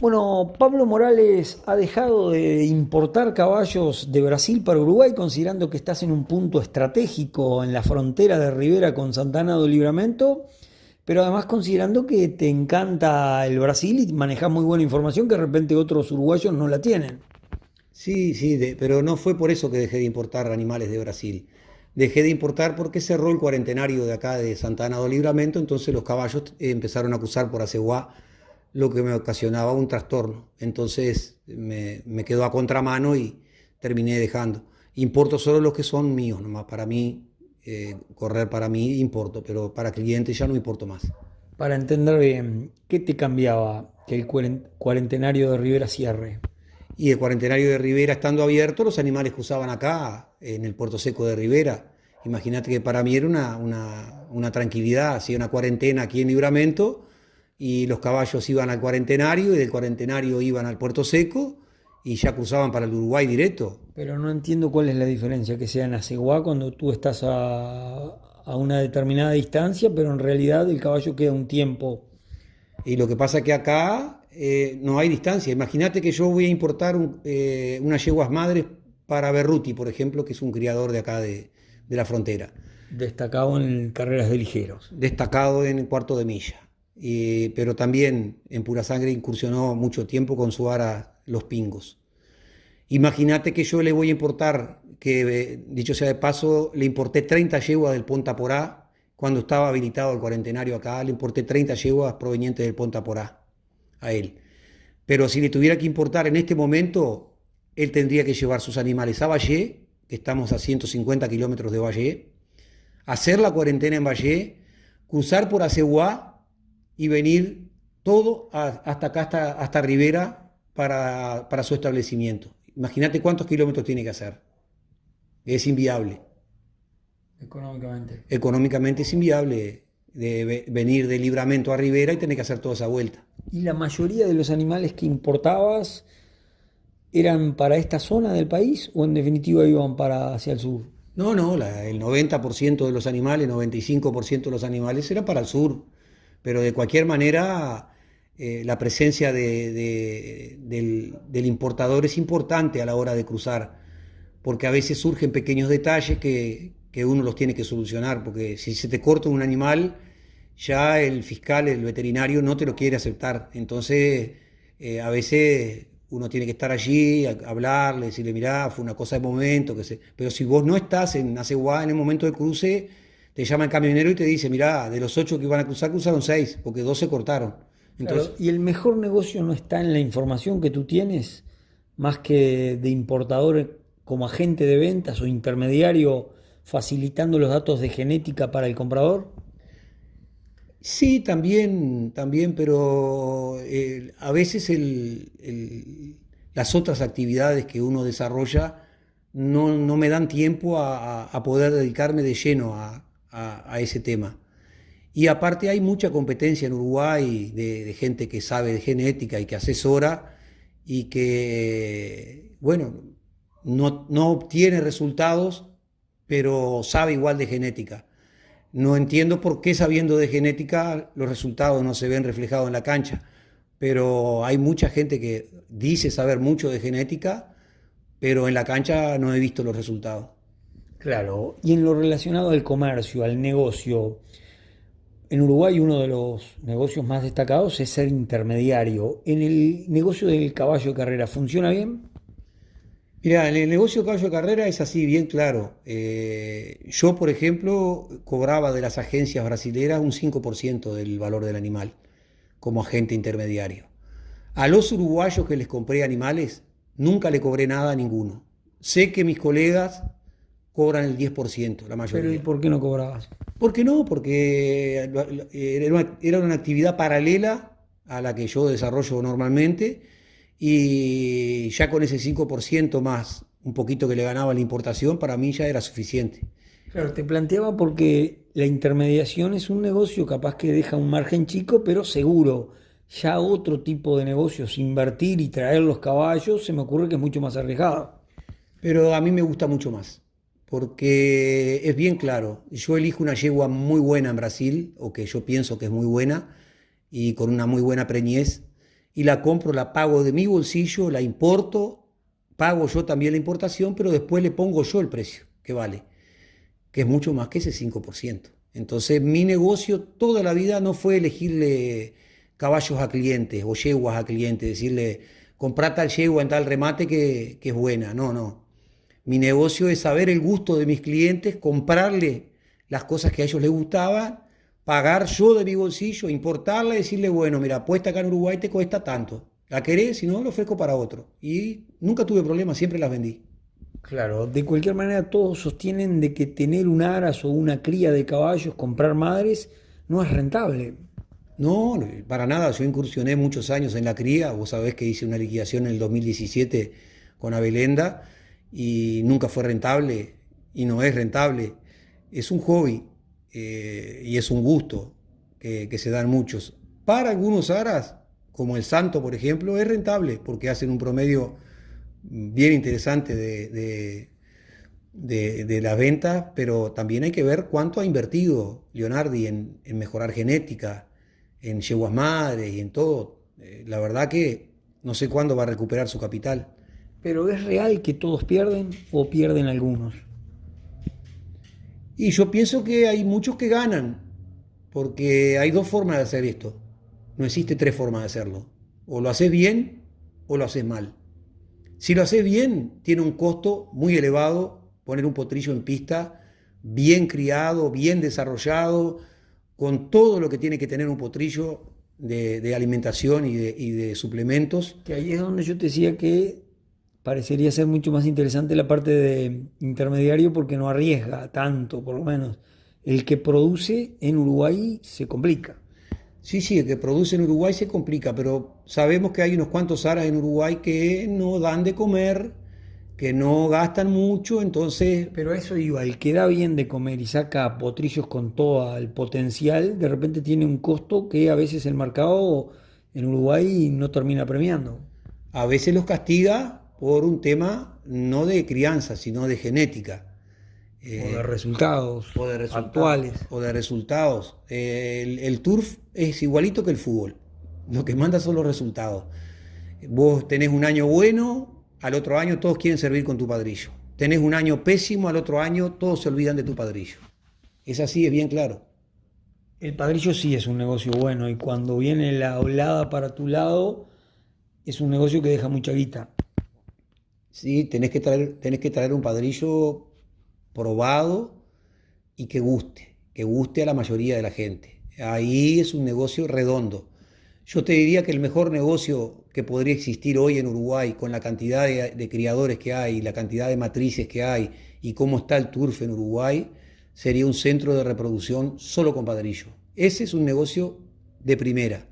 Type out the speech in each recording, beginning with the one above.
Bueno, Pablo Morales ha dejado de importar caballos de Brasil para Uruguay, considerando que estás en un punto estratégico en la frontera de Rivera con Santana do Livramento, pero además considerando que te encanta el Brasil y manejas muy buena información que de repente otros uruguayos no la tienen. Sí, sí, pero no fue por eso que dejé de importar animales de Brasil. Dejé de importar porque cerró el cuarentenario de acá de Santana do Livramento, entonces los caballos empezaron a cruzar por Aceguá, lo que me ocasionaba un trastorno. Entonces me quedó a contramano y terminé dejando. Importo solo los que son míos, nomás para mí, correr para mí importo, pero para clientes ya no importo más. Para entender bien, ¿qué te cambiaba que el cuarentenario de Rivera cierre? Y el cuarentenario de Rivera estando abierto, los animales que usaban acá en el Puerto Seco de Rivera. Imagínate que para mí era una tranquilidad, hacía una cuarentena aquí en Libramento y los caballos iban al cuarentenario y del cuarentenario iban al Puerto Seco y ya cruzaban para el Uruguay directo. Pero no entiendo cuál es la diferencia que sea en Aceguá cuando tú estás a una determinada distancia, pero en realidad el caballo queda un tiempo. Y lo que pasa es que acá no hay distancia. Imagínate que yo voy a importar unas yeguas madres para Berruti, por ejemplo, que es un criador de acá de la frontera. Destacado en carreras de ligeros. Destacado en cuarto de milla, pero también en pura sangre incursionó mucho tiempo con su ara Los Pingos. Imagínate que yo le voy a importar, que dicho sea de paso, le importé 30 yeguas del Ponta Porá, cuando estaba habilitado el cuarentenario acá, le importé 30 yeguas provenientes del Ponta Porá a él. Pero si le tuviera que importar en este momento, él tendría que llevar sus animales a Valle, que estamos a 150 kilómetros de Valle, hacer la cuarentena en Valle, cruzar por Aceguá y venir todo hasta acá, hasta Rivera, para su establecimiento. Imagínate cuántos kilómetros tiene que hacer. Es inviable. Económicamente. Económicamente es inviable venir de Libramento a Rivera y tener que hacer toda esa vuelta. ¿Y la mayoría de los animales que importabas eran para esta zona del país o en definitiva iban para hacia el sur? No, no, el 90% de los animales, 95% de los animales eran para el sur, pero de cualquier manera la presencia del importador es importante a la hora de cruzar, porque a veces surgen pequeños detalles que uno los tiene que solucionar, porque si se te corta un animal, ya el fiscal, el veterinario no te lo quiere aceptar, entonces a veces uno tiene que estar allí, hablarle, decirle, mirá, fue una cosa de momento, pero si vos no estás en Aceguá en el momento del cruce, te llama el camionero y te dice, mirá, de los 8 que iban a cruzar, cruzaron 6 porque 2 se cortaron. Entonces, Claro, y el mejor negocio no está en la información que tú tienes, más que de importador como agente de ventas o intermediario facilitando los datos de genética para el comprador. sí, también, pero a veces las otras actividades que uno desarrolla no me dan tiempo a poder dedicarme de lleno a ese tema. Y aparte hay mucha competencia en Uruguay de gente que sabe de genética y que asesora y que, bueno, no obtiene resultados, pero sabe igual de genética. No entiendo por qué sabiendo de genética los resultados no se ven reflejados en la cancha, pero hay mucha gente que dice saber mucho de genética, pero en la cancha no he visto los resultados. Claro, y en lo relacionado al comercio, al negocio, en Uruguay uno de los negocios más destacados es ser intermediario. ¿En el negocio del caballo de carrera funciona bien? Mira, en el negocio de caballo de carrera es así, bien claro. Yo, por ejemplo, cobraba de las agencias brasileras un 5% del valor del animal como agente intermediario. A los uruguayos que les compré animales, nunca le cobré nada a ninguno. Sé que mis colegas cobran el 10%, la Pero ¿y mayoría. por qué no cobrabas? ¿Por qué no? Porque era una actividad paralela a la que yo desarrollo normalmente y ya con ese 5% más un poquito que le ganaba la importación, para mí ya era suficiente. Claro, te planteaba porque la intermediación es un negocio capaz que deja un margen chico, pero seguro. Ya otro tipo de negocios, invertir y traer los caballos, se me ocurre que es mucho más arriesgado. Pero a mí me gusta mucho más, porque es bien claro, yo elijo una yegua muy buena en Brasil, o que yo pienso que es muy buena, y con una muy buena preñez, y la compro, la pago de mi bolsillo, la importo, pago yo también la importación, pero después le pongo yo el precio que vale, que es mucho más que ese 5%. Entonces, mi negocio toda la vida no fue elegirle caballos a clientes o yeguas a clientes, decirle, comprá tal yegua en tal remate que es buena. No, no. Mi negocio es saber el gusto de mis clientes, comprarle las cosas que a ellos les gustaban, pagar yo de mi bolsillo, importarla y decirle, bueno, mira, puesta acá en Uruguay te cuesta tanto. ¿La querés? Si no, lo ofrezco para otro. Y nunca tuve problemas, siempre las vendí. Claro, de cualquier manera todos sostienen de que tener un aras o una cría de caballos, comprar madres, no es rentable. No, no, para nada. Yo incursioné muchos años en la cría. Vos sabés que hice una liquidación en el 2017 con Abelenda y nunca fue rentable y no es rentable. Es un hobby y es un gusto que se dan muchos. Para algunos aras, como el Santo, por ejemplo, es rentable porque hacen un promedio bien interesante de las ventas, pero también hay que ver cuánto ha invertido Leonardi en mejorar genética, en yeguas madres y en todo. La verdad que no sé cuándo va a recuperar su capital. Pero ¿es real que todos pierden o pierden algunos? Y yo pienso que hay muchos que ganan, porque hay dos formas de hacer esto. No existe tres formas de hacerlo. O lo haces bien o lo haces mal. Si lo haces bien, tiene un costo muy elevado poner un potrillo en pista, bien criado, bien desarrollado, con todo lo que tiene que tener un potrillo de alimentación y de suplementos. Que ahí es donde yo te decía que parecería ser mucho más interesante la parte de intermediario porque no arriesga tanto, por lo menos. El que produce en Uruguay se complica. Sí, sí, el que produce en Uruguay se complica, pero sabemos que hay unos cuantos aras en Uruguay que no dan de comer, que no gastan mucho, entonces Pero a eso iba, el que da bien de comer y saca potrillos con todo el potencial, de repente tiene un costo que a veces el mercado en Uruguay no termina premiando. a veces los castiga por un tema no de crianza, sino de genética. O de Eh, resultados o de resultados. actuales. O de resultados. El turf es igualito que el fútbol. Lo que manda son los resultados. Vos tenés un año bueno, al otro año todos quieren servir con tu padrillo. Tenés un año pésimo, al otro año todos se olvidan de tu padrillo. Es así, es bien claro. El padrillo sí es un negocio bueno y cuando viene la olada para tu lado, es un negocio que deja mucha guita. Sí, tenés que traer un padrillo probado y que guste a la mayoría de la gente. Ahí es un negocio redondo. Yo te diría que el mejor negocio que podría existir hoy en Uruguay, con la cantidad de criadores que hay, la cantidad de matrices que hay y cómo está el turf en Uruguay, sería un centro de reproducción solo con padrillo. Ese es un negocio de primera.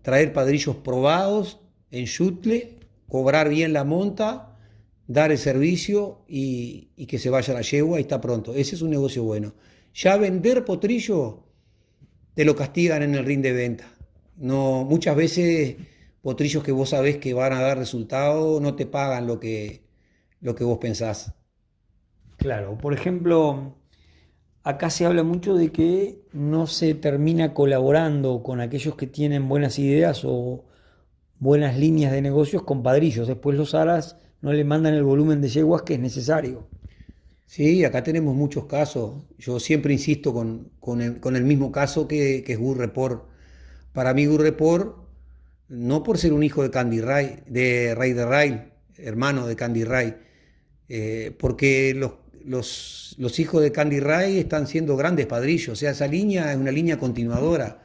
Traer padrillos probados en Yutle, cobrar bien la monta, dar el servicio y que se vaya la yegua y está pronto. Ese es un negocio bueno. Ya vender potrillo te lo castigan en el ring de venta. No, muchas veces potrillos que vos sabés que van a dar resultado no te pagan lo que vos pensás. Claro, por ejemplo, acá se habla mucho de que no se termina colaborando con aquellos que tienen buenas ideas o buenas líneas de negocios con padrillos. Después los aras no le mandan el volumen de yeguas que es necesario. Sí, acá tenemos muchos casos. Yo siempre insisto con el mismo caso que es Gur Report. Para mí Gur Report, no por ser un hijo de Candy Ray, de Ray de Ray, hermano de Candy Ray, porque los hijos de Candy Ray están siendo grandes padrillos. O sea, esa línea es una línea continuadora.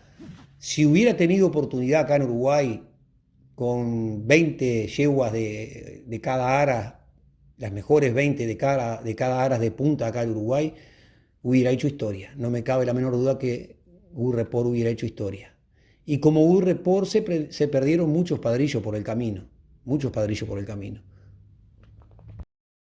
Si hubiera tenido oportunidad acá en Uruguay con 20 yeguas de cada ara, las mejores 20 de cada aras de punta acá en Uruguay, hubiera hecho historia. No me cabe la menor duda que Report hubiera hecho historia. Y como Report se perdieron muchos padrillos por el camino, muchos padrillos por el camino.